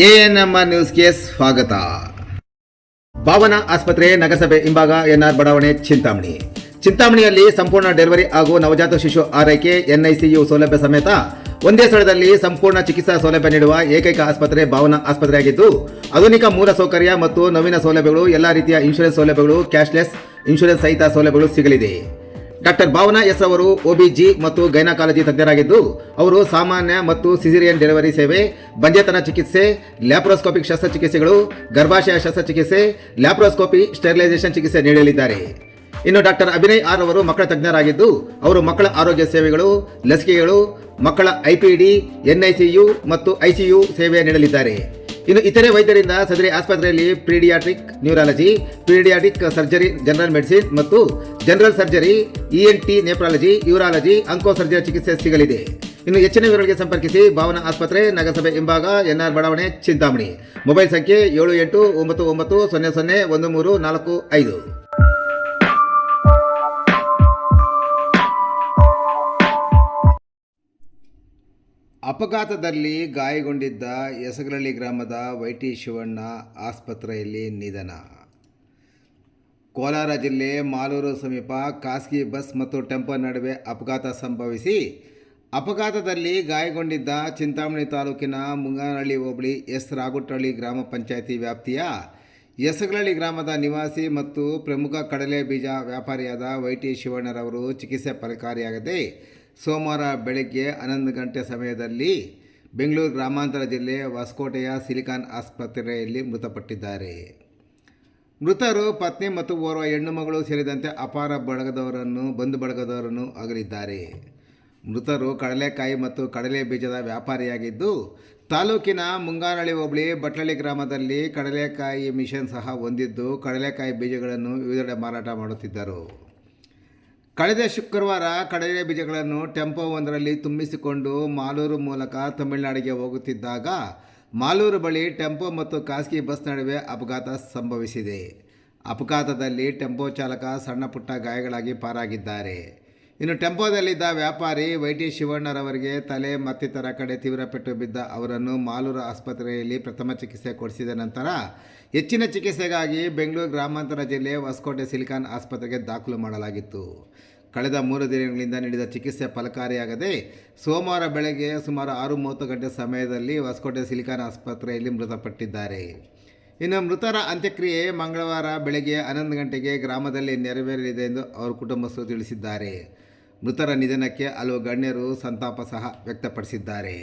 ANMR ನ್ಯೂಸ್ಗೆ ಸ್ವಾಗತ. ಭಾವನಾ ಆಸ್ಪತ್ರೆ ನಗರಸಭೆ ಹಿಂಭಾಗ ಎನ್ಆರ್ ಬಡಾವಣೆ ಚಿಂತಾಮಣಿಯಲ್ಲಿ ಸಂಪೂರ್ಣ ಡೆಲಿವರಿ ಹಾಗೂ ನವಜಾತ ಶಿಶು ಆರೈಕೆ ಎನ್ಐಸಿಯು ಸೌಲಭ್ಯ ಸಮೇತ ಒಂದೇ ಸ್ಥಳದಲ್ಲಿ ಸಂಪೂರ್ಣ ಚಿಕಿತ್ಸಾ ಸೌಲಭ್ಯ ನೀಡುವ ಏಕೈಕ ಆಸ್ಪತ್ರೆ ಭಾವನಾ ಆಸ್ಪತ್ರೆಯಾಗಿದ್ದು, ಆಧುನಿಕ ಮೂಲ ಸೌಕರ್ಯ ಮತ್ತು ನವೀನ ಸೌಲಭ್ಯಗಳು, ಎಲ್ಲ ರೀತಿಯ ಇನ್ಶೂರೆನ್ಸ್ ಸೌಲಭ್ಯಗಳು, ಕ್ಯಾಶ್ಲೆಸ್ ಇನ್ಶೂರೆನ್ಸ್ ಸಹಿತ ಸೌಲಭ್ಯಗಳು ಸಿಗಲಿದೆ. ಡಾಕ್ಟರ್ ಭಾವನಾ ಎಸ್ ಅವರು ಒಬಿಜಿ ಮತ್ತು ಗೈನಕಾಲಜಿ ತಜ್ಞರಾಗಿದ್ದು, ಅವರು ಸಾಮಾನ್ಯ ಮತ್ತು ಸಿಸೇರಿಯನ್ ಡೆಲಿವರಿ ಸೇವೆ, ಬಂಜೆತನ ಚಿಕಿತ್ಸೆ, ಲ್ಯಾಪ್ರೋಸ್ಕೋಪಿಕ್ ಶಸ್ತ್ರಚಿಕಿತ್ಸೆಗಳು, ಗರ್ಭಾಶಯ ಶಸ್ತ್ರಚಿಕಿತ್ಸೆ, ಲ್ಯಾಪ್ರೋಸ್ಕೋಪಿ ಸ್ಟೆರಿಲೈಸೇಷನ್ ಚಿಕಿತ್ಸೆ ನೀಡಲಿದ್ದಾರೆ. ಇನ್ನು ಡಾಕ್ಟರ್ ಅಭಿನಯ್ ಆರ್ ಅವರು ಮಕ್ಕಳ ತಜ್ಞರಾಗಿದ್ದು, ಅವರು ಮಕ್ಕಳ ಆರೋಗ್ಯ ಸೇವೆಗಳು, ಲಸಿಕೆಗಳು, ಮಕ್ಕಳ ಐಪಿಡಿ, ಎನ್ಐಸಿಯು ಮತ್ತು ಐಸಿಯು ಸೇವೆ ನೀಡಲಿದ್ದಾರೆ. ಇನ್ನು ಇತರೆ ವೈದ್ಯರಿಂದ ಸದರಿ ಆಸ್ಪತ್ರೆಯಲ್ಲಿ pediatric neurology, pediatric surgery, general medicine ಮತ್ತು general surgery, ENT, nephrology, urology, onco surgery ಚಿಕಿತ್ಸೆ ಸಿಗಲಿದೆ. ಇನ್ನು ಹೆಚ್ಚಿನ ವಿವರಗಳಿಗೆ ಸಂಪರ್ಕಿಸಿ ಭಾವನಾ ಆಸ್ಪತ್ರೆ, ನಗರಸಭೆ ಹಿಂಭಾಗ, ಎನ್ಆರ್ ಬಡಾವಣೆ, ಚಿಂತಾಮಣಿ. ಮೊಬೈಲ್ ಸಂಖ್ಯೆ 7899001345. ಅಪಘಾತದಲ್ಲಿ ಗಾಯಗೊಂಡಿದ್ದ ಯಸಗರಳ್ಳಿ ಗ್ರಾಮದ ವೈಟಿ ಶಿವಣ್ಣ ಆಸ್ಪತ್ರೆಯಲ್ಲಿ ನಿಧನ. ಕೋಲಾರ ಜಿಲ್ಲೆ ಮಾಲೂರು ಸಮೀಪ ಖಾಸಗಿ ಬಸ್ ಮತ್ತು ಟೆಂಪೋ ನಡುವೆ ಅಪಘಾತ ಸಂಭವಿಸಿ ಅಪಘಾತದಲ್ಲಿ ಗಾಯಗೊಂಡಿದ್ದ ಚಿಂತಾಮಣಿ ತಾಲೂಕಿನ ಮುಂಗಾನಹಳ್ಳಿ ಹೋಬಳಿ ಎಸ್ ರಾಗುಟ್ಟಹಳ್ಳಿ ಗ್ರಾಮ ಪಂಚಾಯಿತಿ ವ್ಯಾಪ್ತಿಯ ಯಸಗರಳ್ಳಿ ಗ್ರಾಮದ ನಿವಾಸಿ ಮತ್ತು ಪ್ರಮುಖ ಕಡಲೆ ಬೀಜ ವ್ಯಾಪಾರಿಯಾದ ವೈಟಿ ಶಿವಣ್ಣರವರು ಚಿಕಿತ್ಸೆ ಫಲಕಾರಿಯಾಗದೆ ಸೋಮವಾರ ಬೆಳಗ್ಗೆ 11 ಗಂಟೆ ಸಮಯದಲ್ಲಿ ಬೆಂಗಳೂರು ಗ್ರಾಮಾಂತರ ಜಿಲ್ಲೆ ಹೊಸಕೋಟೆಯ ಸಿಲಿಕಾನ್ ಆಸ್ಪತ್ರೆಯಲ್ಲಿ ಮೃತಪಟ್ಟಿದ್ದಾರೆ. ಮೃತರು ಪತ್ನಿ ಮತ್ತು ಓರ್ವ ಹೆಣ್ಣು ಮಗಳು ಸೇರಿದಂತೆ ಅಪಾರ ಬಂಧು ಬಳಗದವರನ್ನು ಅಗಲಿದ್ದಾರೆ. ಮೃತರು ಕಡಲೆಕಾಯಿ ಮತ್ತು ಕಡಲೆ ಬೀಜದ ವ್ಯಾಪಾರಿಯಾಗಿದ್ದು, ತಾಲೂಕಿನ ಮುಂಗಾನಹಳ್ಳಿ ಹೋಬಳಿ ಬಟ್ಲಳ್ಳಿ ಗ್ರಾಮದಲ್ಲಿ ಕಡಲೆಕಾಯಿ ಮಿಷನ್ ಸಹ ಹೊಂದಿದ್ದು, ಕಡಲೆಕಾಯಿ ಬೀಜಗಳನ್ನು ವಿವಿಧೆಡೆ ಮಾರಾಟ ಮಾಡುತ್ತಿದ್ದರು. ಕಳೆದ ಶುಕ್ರವಾರ ಕಡಲೆ ಬೀಜಗಳನ್ನು ಟೆಂಪೋ ಒಂದರಲ್ಲಿ ತುಂಬಿಸಿಕೊಂಡು ಮಾಲೂರು ಮೂಲಕ ತಮಿಳುನಾಡಿಗೆ ಹೋಗುತ್ತಿದ್ದಾಗ ಮಾಲೂರು ಬಳಿ ಟೆಂಪೋ ಮತ್ತು ಖಾಸಗಿ ಬಸ್ ನಡುವೆ ಅಪಘಾತ ಸಂಭವಿಸಿದೆ. ಅಪಘಾತದಲ್ಲಿ ಟೆಂಪೋ ಚಾಲಕ ಸಣ್ಣ ಪುಟ್ಟ ಗಾಯಗಳಾಗಿ ಪಾರಾಗಿದ್ದಾರೆ. ಇನ್ನು ಟೆಂಪೋದಲ್ಲಿದ್ದ ವ್ಯಾಪಾರಿ ವೈಟಿ ಶಿವಣ್ಣರವರಿಗೆ ತಲೆ ಮತ್ತಿತರ ಕಡೆ ತೀವ್ರ ಪೆಟ್ಟು ಬಿದ್ದ ಅವರನ್ನು ಮಾಲೂರು ಆಸ್ಪತ್ರೆಯಲ್ಲಿ ಪ್ರಥಮ ಚಿಕಿತ್ಸೆ ಕೊಡಿಸಿದ ನಂತರ ಹೆಚ್ಚಿನ ಚಿಕಿತ್ಸೆಗಾಗಿ ಬೆಂಗಳೂರು ಗ್ರಾಮಾಂತರ ಜಿಲ್ಲೆ ಹೊಸಕೋಟೆ ಸಿಲಿಕಾನ್ ಆಸ್ಪತ್ರೆಗೆ ದಾಖಲು ಮಾಡಲಾಗಿತ್ತು. ಕಳೆದ 3 ದಿನಗಳಿಂದ ನೀಡಿದ ಚಿಕಿತ್ಸೆ ಫಲಕಾರಿಯಾಗದೆ ಸೋಮವಾರ ಬೆಳಗ್ಗೆ ಸುಮಾರು 6:30 ಗಂಟೆ ಸಮಯದಲ್ಲಿ ಹೊಸಕೋಟೆ ಸಿಲಿಕಾನ್ ಆಸ್ಪತ್ರೆಯಲ್ಲಿ ಮೃತಪಟ್ಟಿದ್ದಾರೆ. ಇನ್ನು ಮೃತರ ಅಂತ್ಯಕ್ರಿಯೆ ಮಂಗಳವಾರ ಬೆಳಗ್ಗೆ 11 ಗಂಟೆಗೆ ಗ್ರಾಮದಲ್ಲಿ ನೆರವೇರಲಿದೆ ಎಂದು ಅವರ ಕುಟುಂಬಸ್ಥರು ತಿಳಿಸಿದ್ದಾರೆ. ಮೃತರ ನಿಧನಕ್ಕೆ ಹಲವು ಗಣ್ಯರು ಸಂತಾಪ ಸಹ ವ್ಯಕ್ತಪಡಿಸಿದ್ದಾರೆ.